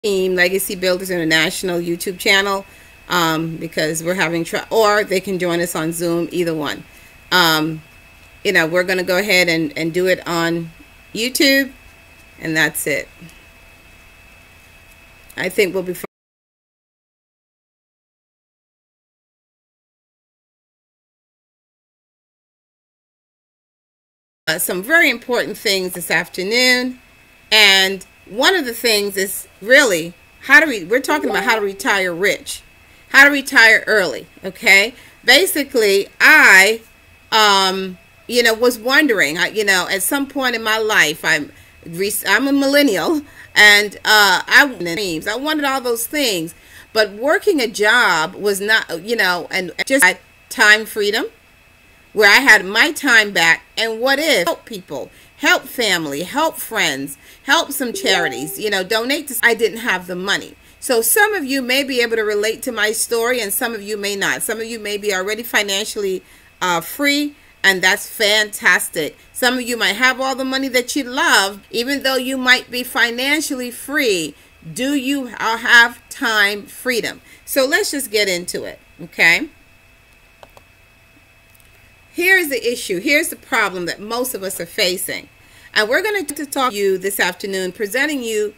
Team Legacy Builders International YouTube channel, because we're having or they can join us on Zoom, either one. We're going to go ahead and do it on YouTube, and that's it. I think we'll be fine. Some very important things this afternoon, and one of the things is really we're talking about how to retire rich, how to retire early. Okay, basically I was wondering, at some point in my life, I'm a millennial, and I wanted all those things, but working a job was not, and just time freedom, where I had my time back. And what if help people, help family, help friends, help some charities, donate to. I didn't have the money. So some of you may be able to relate to my story, and some of you may not. Some of you may be already financially free, and that's fantastic. Some of you might have all the money that you love, even though you might be financially free. Do you have time freedom? So let's just get into it, okay? Here's the issue. Here's the problem that most of us are facing. And we're going to talk to you this afternoon, presenting you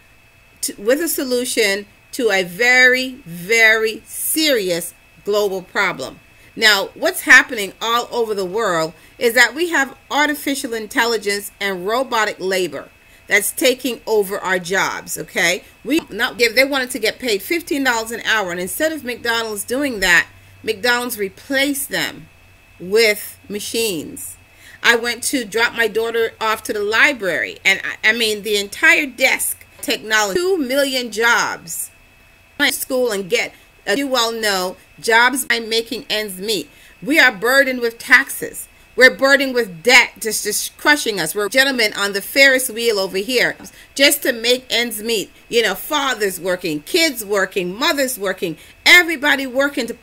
with a solution to a very, very serious global problem. Now, what's happening all over the world is that we have artificial intelligence and robotic labor that's taking over our jobs, okay? They wanted to get paid $15 an hour, and instead of McDonald's doing that, McDonald's replaced them with machines. I went to drop my daughter off to the library, and I mean the entire desk technology, 2 million jobs. School and get, as you well know, jobs by making ends meet. We are burdened with taxes. We're burdened with debt, just crushing us. We're gentlemen on the Ferris wheel over here, just to make ends meet. Fathers working, kids working, mothers working, everybody working to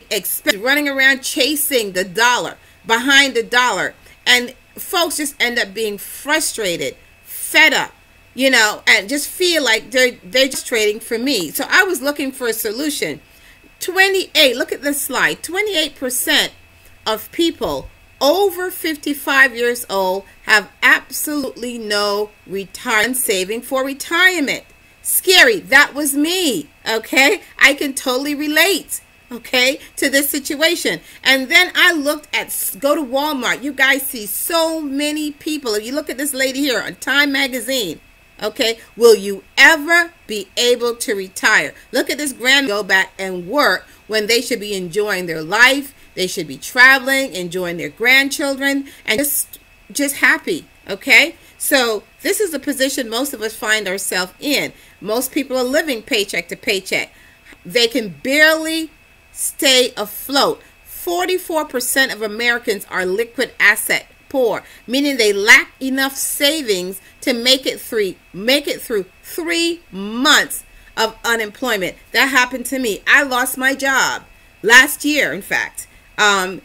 running around chasing the dollar, behind the dollar. And folks just end up being frustrated, fed up, and just feel like they're just trading for me. So I was looking for a solution. Look at this slide, 28% of people over 55 years old have absolutely no retirement saving for retirement. Scary. That was me. Okay, I can totally relate, okay, to this situation. And then I looked at, go to Walmart. You guys see so many people. If you look at this lady here on Time magazine, okay, will you ever be able to retire? Look at this go back and work when they should be enjoying their life. They should be traveling, enjoying their grandchildren, and just happy, okay? So this is the position most of us find ourselves in. Most people are living paycheck to paycheck. They can barely stay afloat. 44% of Americans are liquid asset poor, meaning they lack enough savings to make it through 3 months of unemployment. That happened to me. I lost my job last year, in fact. And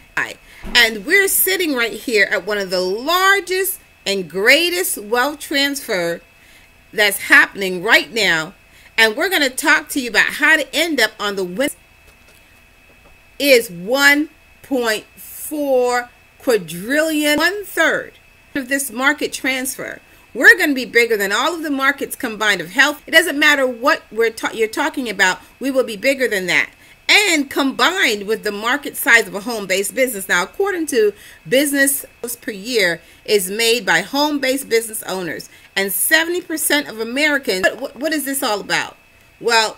we're sitting right here at one of the largest and greatest wealth transfer that's happening right now. And we're going to talk to you about how to end up on the win. Is 1.4 quadrillion, 1/3 of this market transfer. We're going to be bigger than all of the markets combined of health. It doesn't matter what you're talking about. We will be bigger than that. And combined with the market size of a home-based business. Now, according to business per year is made by home-based business owners. And 70% of Americans, what is this all about? Well,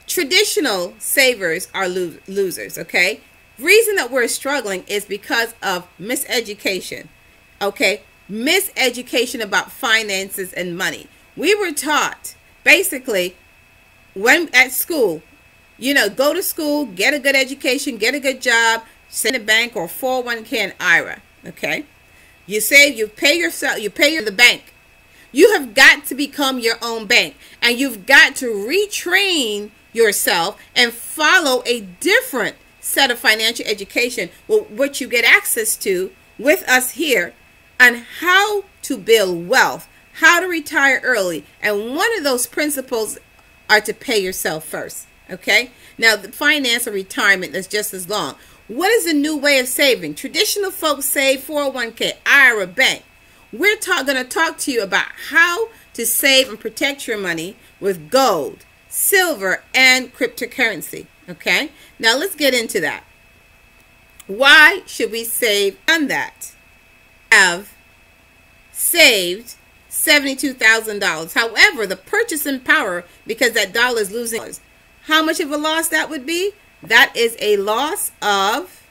traditional savers are losers, okay? Reason that we're struggling is because of miseducation, okay? Miseducation about finances and money. We were taught, basically, when at school, go to school, get a good education, get a good job, send a bank or 401k and IRA, okay? You save, you pay yourself, you pay the bank. You have got to become your own bank, and you've got to retrain yourself and follow a different set of financial education, which you get access to with us here, on how to build wealth, how to retire early. And one of those principles are to pay yourself first. Okay? Now, the finance or retirement is just as long. What is the new way of saving? Traditional folks save 401k, IRA, bank. We're going to talk to you about how to save and protect your money with gold, silver, and cryptocurrency. Okay? Now, let's get into that. Why should we save on that? Have saved $72,000. However, the purchasing power, because that dollar is losing, how much of a loss that would be? That is a loss of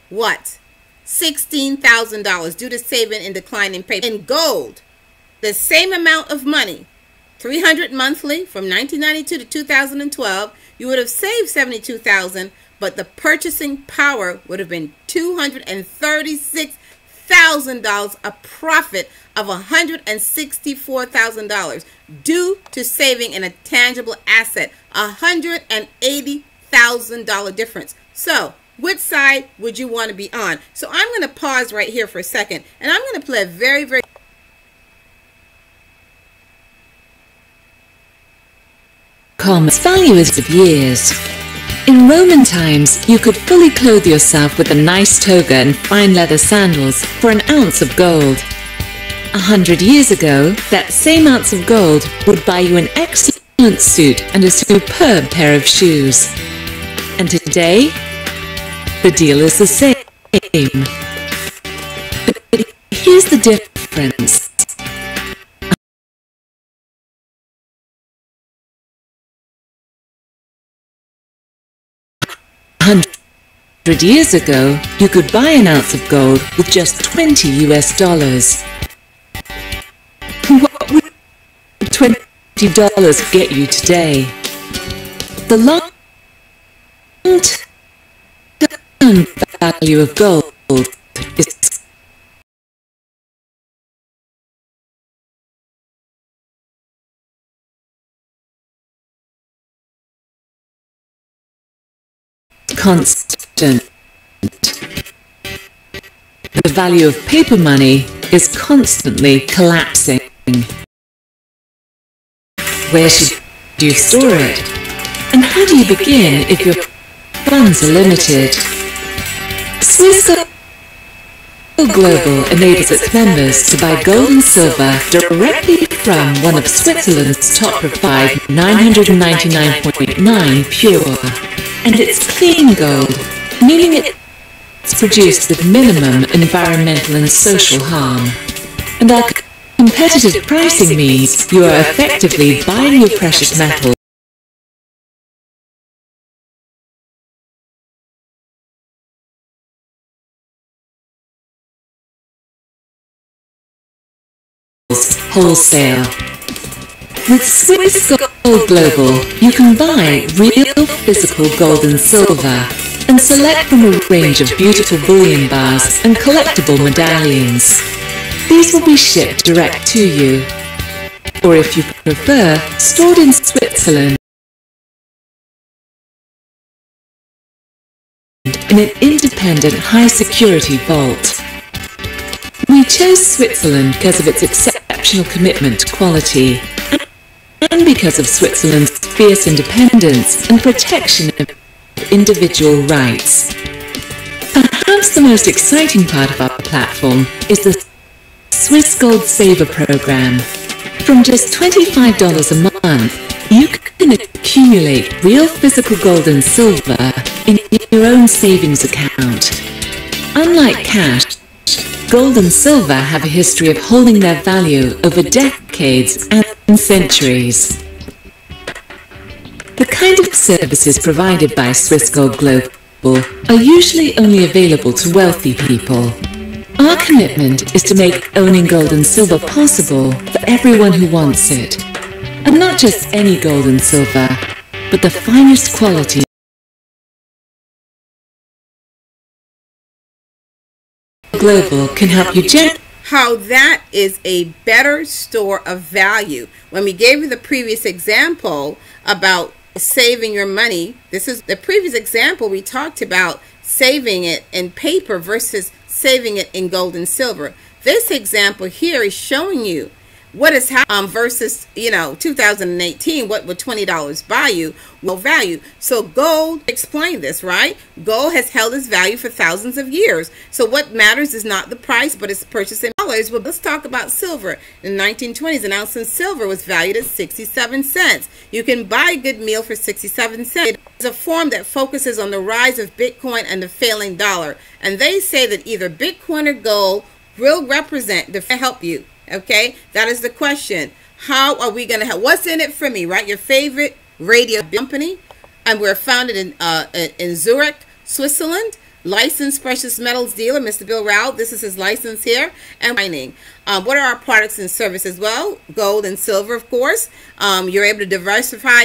what? $16,000 due to saving and declining paper. In gold, the same amount of money, $300 monthly from 1992 to 2012, you would have saved $72,000, but the purchasing power would have been $236,000, a profit of $164,000 due to saving in a tangible asset, $180,000 difference. So, which side would you want to be on? So I'm going to pause right here for a second, and I'm going to play a very, very Commerce value is of years. In Roman times, you could fully clothe yourself with a nice toga and fine leather sandals for an ounce of gold. 100 years ago, that same ounce of gold would buy you an excellent suit and a superb pair of shoes. And today, the deal is the same. But here's the difference. 100 years ago, you could buy an ounce of gold with just $20 US. What would $20 get you today? The long-term value of gold is constant. The value of paper money is constantly collapsing. Where should you store it? And how do you begin if your funds are limited? Swissquote Global enables its members to buy gold and silver directly from one of Switzerland's top 5 999.9 pure. And it's clean gold, meaning it's produced with minimum environmental and social harm. And our competitive pricing means you are effectively buying your precious metal wholesale. With Swissquote Global, you can buy real physical gold and silver and select from a range of beautiful bullion bars and collectible medallions. These will be shipped direct to you, or if you prefer, stored in Switzerland in an independent high-security vault. We chose Switzerland because of its exceptional commitment to quality, and because of Switzerland's fierce independence and protection of individual rights. Perhaps the most exciting part of our platform is the Swiss Gold Saver program. From just $25 a month, you can accumulate real physical gold and silver in your own savings account. Unlike cash, gold and silver have a history of holding their value over decades and centuries. The kind of services provided by Swissquote Global are usually only available to wealthy people. Our commitment is to make owning gold and silver possible for everyone who wants it. And not just any gold and silver, but the finest quality. Global can help you how that is a better store of value. When we gave you the previous example about saving your money, this is the previous example we talked about saving it in paper versus saving it in gold and silver. This example here is showing you what is versus 2018, what would $20 buy you? Well, value. So gold explained this, right? Gold has held its value for thousands of years. So what matters is not the price, but its purchase in dollars. Well, let's talk about silver. In the 1920s, an ounce of silver was valued at 67 cents. You can buy a good meal for 67 cents. It's a form that focuses on the rise of Bitcoin and the failing dollar. And they say that either Bitcoin or gold will represent to help you. Okay, that is the question. How are we going to help? What's in it for me, right? Your favorite radio company, and we're founded in Zurich, Switzerland. Licensed precious metals dealer, Mr. Bill Rao. This is his license here. And mining. What are our products and services? Well, gold and silver, of course. You're able to diversify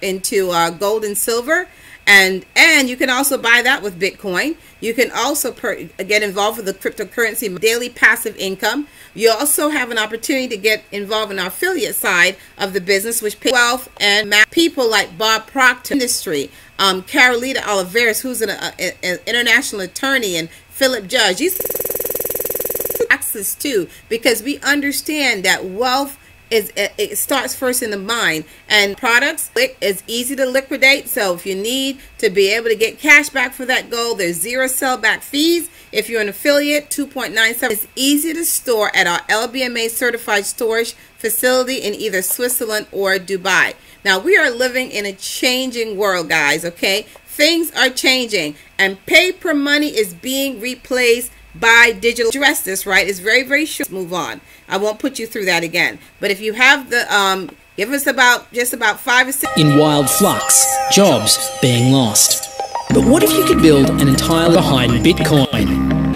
into gold and silver. And you can also buy that with Bitcoin. You can also get involved with the cryptocurrency daily passive income. You also have an opportunity to get involved in our affiliate side of the business, which pays wealth and people like Bob Proctor industry, Carolita Oliveris, who's an international attorney, and Philip Judge. These access too, because we understand that wealth it starts first in the mind, and products is easy to liquidate. So if you need to be able to get cash back for that gold, there's 0 sellback fees. If you're an affiliate, 2.97. It's easy to store at our LBMA certified storage facility in either Switzerland or Dubai. Now we are living in a changing world, guys. Okay, things are changing, and paper money is being replaced by digital. Address this, right? It's very, very short. Let's move on. I won't put you through that again. But if you have the, give us just about 5 or 6. In wild flux, jobs being lost. But what if you could build an entire behind Bitcoin?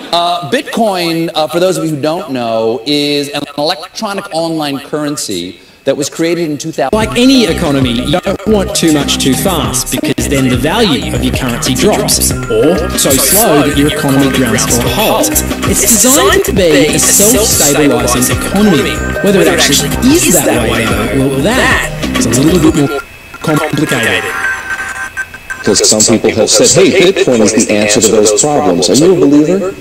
Bitcoin, for those of you who don't know, is an electronic online currency that was created in 2000. Like any economy, you don't want too much too fast, because then the value of your currency drops, or so slow that your economy grounds to a halt. It's designed to be a self-stabilizing economy. Whether it actually is that way, though, well, that is a little bit more complicated. Because some people have said, hey, Bitcoin is the answer to those problems. Are you a believer?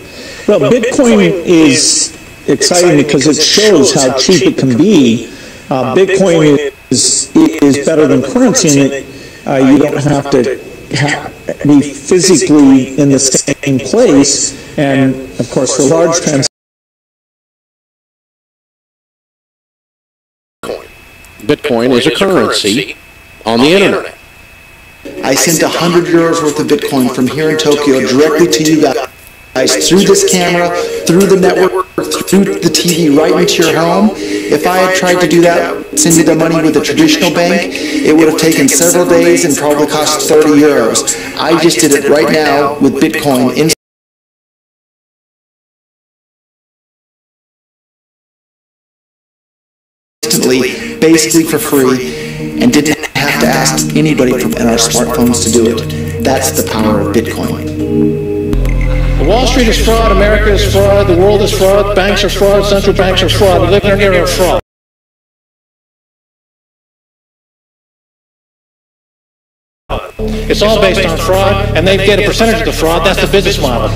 Well, Bitcoin is exciting because it shows how cheap it can be. Bitcoin is better than currency in that you don't have to be physically in the same place, and of course for large transactions. Bitcoin is a currency on the internet. I sent 100 euros worth of Bitcoin from here in Tokyo directly to you guys through this camera, through the network, through the TV, right into your home. If I had tried to do that, send you the money with a traditional bank, it would have taken several days and probably cost 30 euros. I just did it right now with Bitcoin instantly, basically for free, and didn't have to ask anybody from our smartphones to do it. That's the power of Bitcoin. Wall Street is fraud, America is fraud, the world is fraud, banks are fraud, central banks are fraud. We live in an era of fraud. It's all based on fraud, and they get a percentage of the fraud. That's the business model.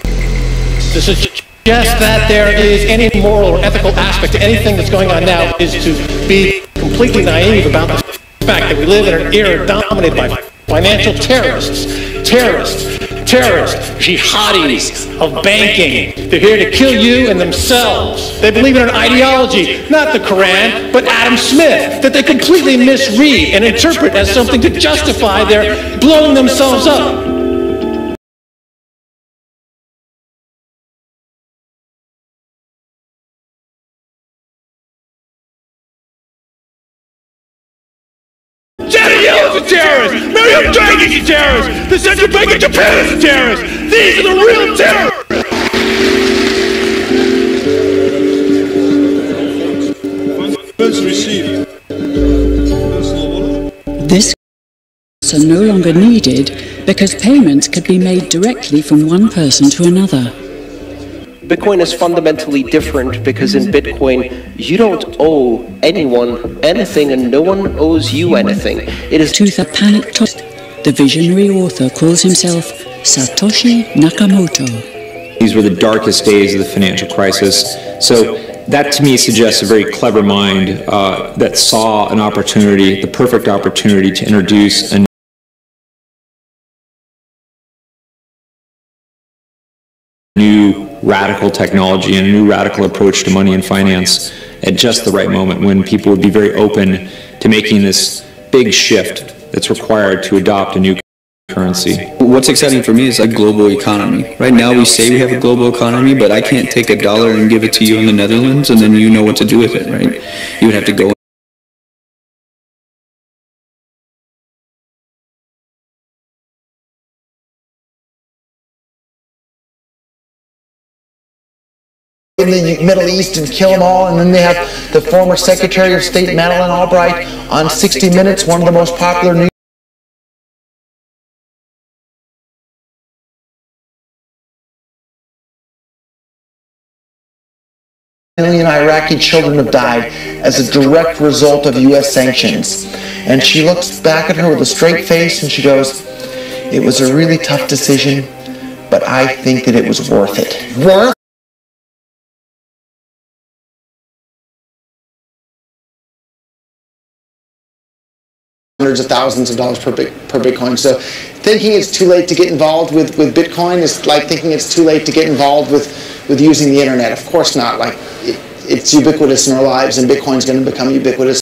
To suggest that there is any moral or ethical aspect to anything that's going on now is to be completely naive about the fact that we live in an era dominated by financial terrorists, jihadis of banking. They're here to kill you and themselves. They believe in an ideology, not the Quran, but Adam Smith, that they completely misread and interpret as something to justify their blowing themselves up. Janet Yellen is a terrorist! Mario Draghi is a terrorist! The Central Bank of Japan is a terrorist! These are the real terrorists! This are no longer needed because payments could be made directly from one person to another. Bitcoin is fundamentally different because in Bitcoin, you don't owe anyone anything and no one owes you anything. It is to the panic top. The visionary author calls himself Satoshi Nakamoto. These were the darkest days of the financial crisis, so that to me suggests a very clever mind that saw an opportunity, the perfect opportunity to introduce a new radical technology and a new radical approach to money and finance at just the right moment, when people would be very open to making this big shift that's required to adopt a new currency. What's exciting for me is a global economy. Right now we say we have a global economy, but I can't take a dollar and give it to you in the Netherlands and then you know what to do with it, right? You would have to go in the Middle East and kill them all, and then they have the former Secretary of State Madeleine Albright on 60 Minutes, one of the most popular news million Iraqi children have died as a direct result of U.S. sanctions. And she looks back at her with a straight face and she goes, "It was a really tough decision, but I think that it was worth it." Worth hundreds of thousands of dollars per Bitcoin. So thinking it's too late to get involved with Bitcoin is like thinking it's too late to get involved with using the internet. Of course not. Like it's ubiquitous in our lives, and Bitcoin's going to become ubiquitous.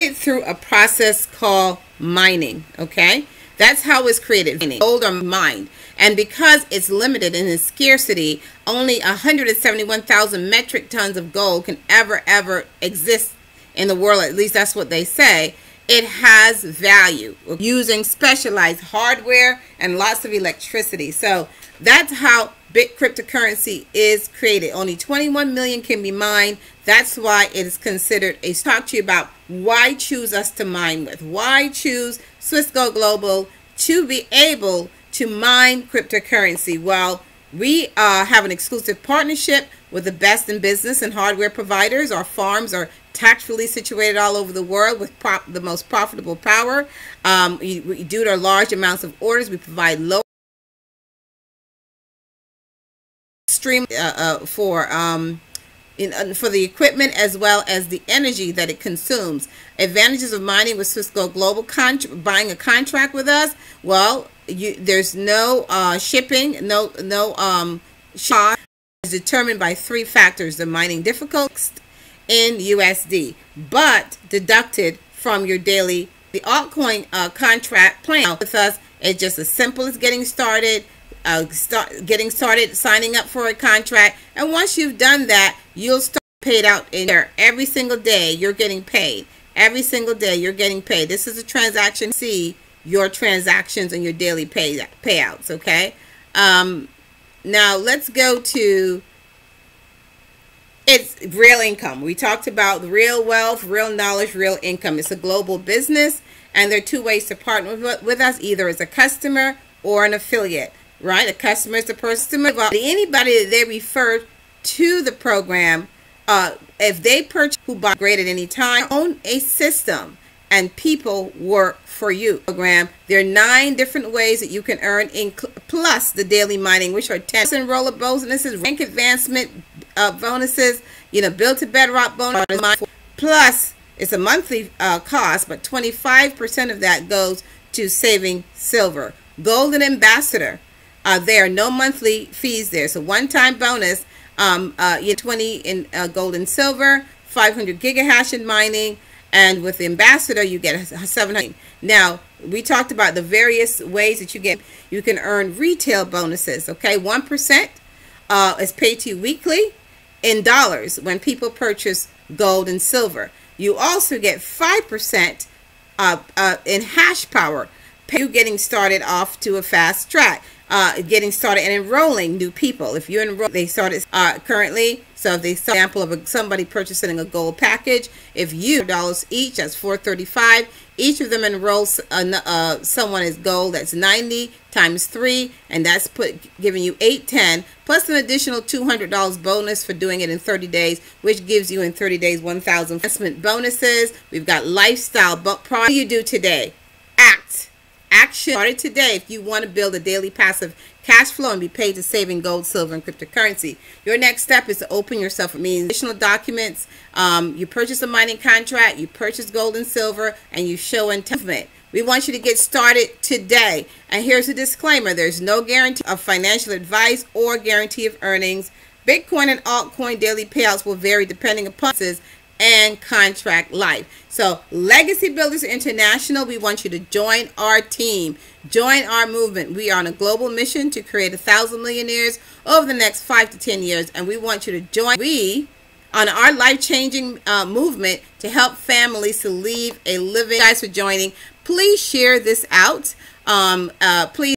Through a process called mining, okay? That's how it's created. Gold or mined. And because it's limited in its scarcity, only 171,000 metric tons of gold can ever exist in the world. At least that's what they say. It has value using specialized hardware and lots of electricity. So that's how cryptocurrency is created. Only 21 million can be mined. That's why it is considered a talk to you about why choose us to mine with. Why choose Swiss Gold Global to be able to mine cryptocurrency? Well, we have an exclusive partnership with the best in business and hardware providers. Our farms are tactfully situated all over the world with the most profitable power. Due to our large amounts of orders, we provide low stream for the equipment as well as the energy that it consumes. Advantages of mining with Swiss Gold Global, buying a contract with us. Well, there's no shipping, no charge. Is determined by 3 factors: the mining difficulty in USD, but deducted from your daily. The altcoin contract plan with us is just as simple as getting started. Signing up for a contract, and once you've done that, you'll start paid out in there every single day. You're getting paid every single day. You're getting paid. This is a transaction. See your transactions and your daily payouts. Okay. Now let's go to it's real income. We talked about real wealth, real knowledge, real income. It's a global business, and there are 2 ways to partner with us, either as a customer or an affiliate. Right? A customer is the person. Anybody that they refer to the program, if they purchase who buy great at any time, own a system and people work for you. Program. There are 9 different ways that you can earn, plus the daily mining, which are 10 enroller bonuses, rank advancement bonuses, build to bedrock bonus, plus it's a monthly cost, but 25% of that goes to saving silver. Golden Ambassador. There are no monthly fees there. So one-time bonus, 20 in gold and silver, 500 gigahash in mining, and with the Ambassador you get 700. Now we talked about the various ways that you can earn retail bonuses. Okay, 1% is paid to you weekly in dollars when people purchase gold and silver. You also get 5% in hash power. You getting started off to a fast track. Getting started and enrolling new people. If you enroll, they started currently. So if they saw an example of somebody purchasing a gold package, if you $4 each, that's $435. Each of them enrolls someone is gold. That's 90 times 3, and that's giving you $810 plus an additional $200 bonus for doing it in 30 days, which gives you in 30 days 1,000 investment bonuses. We've got lifestyle. But what do you do today? Act action started today if you want to build a daily passive cash flow and be paid to save in gold, silver, and cryptocurrency. Your next step is to open yourself with additional documents. You purchase a mining contract, you purchase gold and silver, and you show movement. We want you to get started today. And here's a disclaimer. There's no guarantee of financial advice or guarantee of earnings. Bitcoin and altcoin daily payouts will vary depending upon and contract life. So Legacy Builders International, we want you to join our team, join our movement. We are on a global mission to create 1,000 millionaires over the next 5 to 10 years, and we want you to join on our life-changing movement to help families to leave a living. Guys for joining. Please share this out. Please